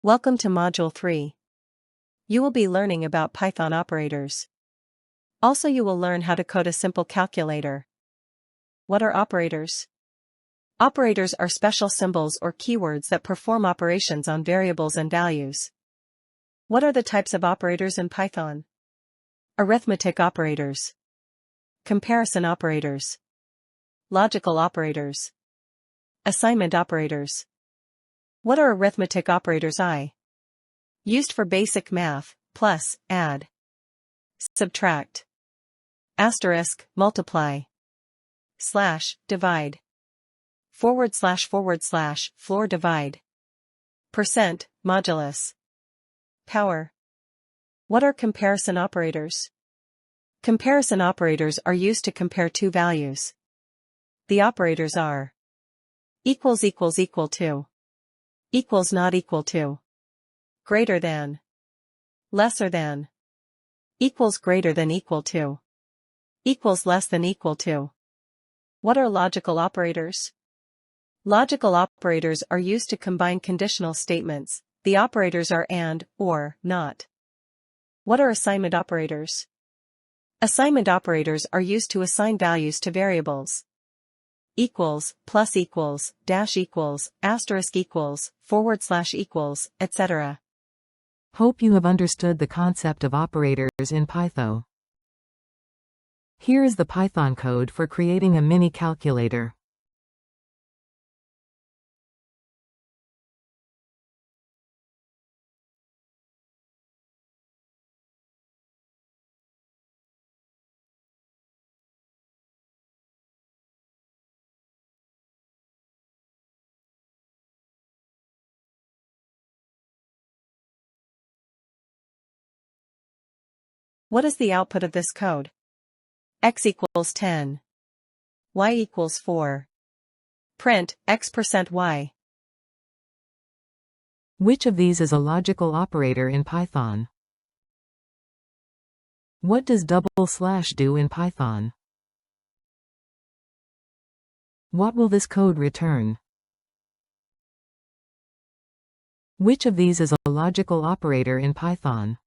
Welcome to Module 3. You will be learning about Python operators. Also, you will learn how to code a simple calculator. What are operators? Operators are special symbols or keywords that perform operations on variables and values. What are the types of operators in Python? Arithmetic operators, comparison operators, logical operators, assignment operators. What are arithmetic operators? Used for basic math, plus, add, subtract, asterisk, multiply, slash, divide, forward slash, floor divide, percent, modulus, power. What are comparison operators? Comparison operators are used to compare two values. The operators are equals equal to, equals not equal to, greater than, lesser than, equals greater than equal to, equals less than equal to. What are logical operators? Logical operators are used to combine conditional statements. The operators are and, or, not. What are assignment operators? Assignment operators are used to assign values to variables. Equals, plus equals, dash equals, asterisk equals, forward slash equals, etc. Hope you have understood the concept of operators in Python. Here is the Python code for creating a mini calculator. What is the output of this code? X equals 10. Y equals 4. Print, x%y. Which of these is a logical operator in Python? What does double slash do in Python? What will this code return? Which of these is a logical operator in Python?